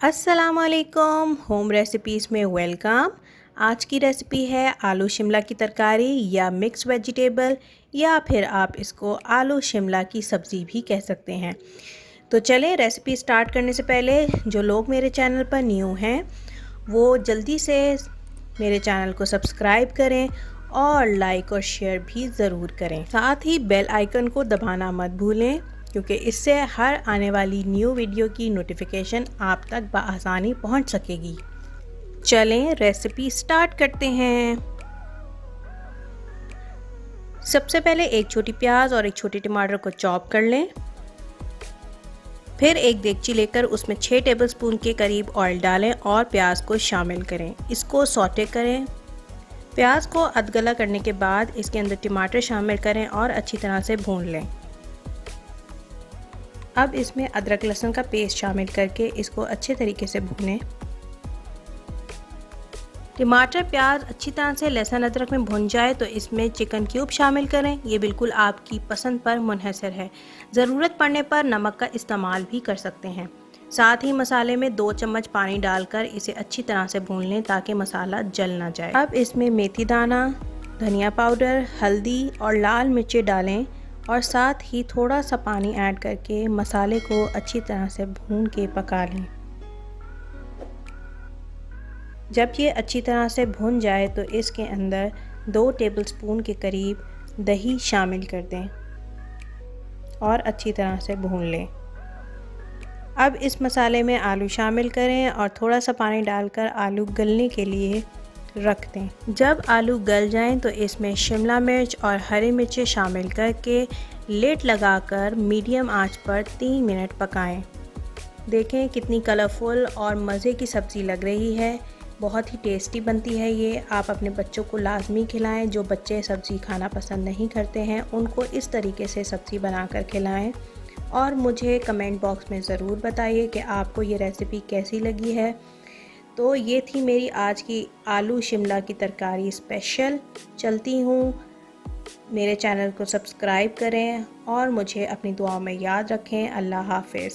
अस्सलामुअलैकुम, home recipes में welcome. आज की रेसिपी है आलू शिमला की तरकारी या मिक्स वेजिटेबल, या फिर आप इसको आलू शिमला की सब्ज़ी भी कह सकते हैं। तो चलें, रेसिपी स्टार्ट करने से पहले जो लोग मेरे चैनल पर न्यू हैं वो जल्दी से मेरे चैनल को सब्सक्राइब करें और लाइक और शेयर भी ज़रूर करें। साथ ही बेल आइकन को दबाना मत भूलें, क्योंकि इससे हर आने वाली न्यू वीडियो की नोटिफिकेशन आप तक बआसानी पहुंच सकेगी। चलें रेसिपी स्टार्ट करते हैं। सबसे पहले एक छोटी प्याज और एक छोटे टमाटर को चॉप कर लें। फिर एक देगची लेकर उसमें 6 टेबलस्पून के करीब ऑयल डालें और प्याज को शामिल करें। इसको सौटे करें। प्याज को अधगला करने के बाद इसके अंदर टमाटर शामिल करें और अच्छी तरह से भून लें। अब इसमें अदरक लहसुन का पेस्ट शामिल करके इसको अच्छे तरीके से भूनें। टमाटर प्याज अच्छी तरह से लहसुन अदरक में भुन जाए तो इसमें चिकन क्यूब शामिल करें। ये बिल्कुल आपकी पसंद पर मुनहसर है। ज़रूरत पड़ने पर नमक का इस्तेमाल भी कर सकते हैं। साथ ही मसाले में 2 चम्मच पानी डालकर इसे अच्छी तरह से भून लें ताकि मसाला जल ना जाए। अब इसमें मेथी दाना, धनिया पाउडर, हल्दी और लाल मिर्चें डालें और साथ ही थोड़ा सा पानी ऐड करके मसाले को अच्छी तरह से भून के पका लें। जब ये अच्छी तरह से भुन जाए तो इसके अंदर 2 टेबलस्पून के करीब दही शामिल कर दें और अच्छी तरह से भून लें। अब इस मसाले में आलू शामिल करें और थोड़ा सा पानी डालकर आलू गलने के लिए रख दें। जब आलू गल जाएं तो इसमें शिमला मिर्च और हरी मिर्चें शामिल करके लिड लगाकर मीडियम आंच पर 3 मिनट पकाएं। देखें कितनी कलरफुल और मज़े की सब्ज़ी लग रही है। बहुत ही टेस्टी बनती है ये। आप अपने बच्चों को लाजमी खिलाएं। जो बच्चे सब्ज़ी खाना पसंद नहीं करते हैं उनको इस तरीके से सब्ज़ी बनाकर खिलाएं और मुझे कमेंट बॉक्स में ज़रूर बताइए कि आपको ये रेसिपी कैसी लगी है। तो ये थी मेरी आज की आलू शिमला की तरकारी स्पेशल। चलती हूँ, मेरे चैनल को सब्सक्राइब करें और मुझे अपनी दुआओं में याद रखें। अल्लाह हाफ़िज़।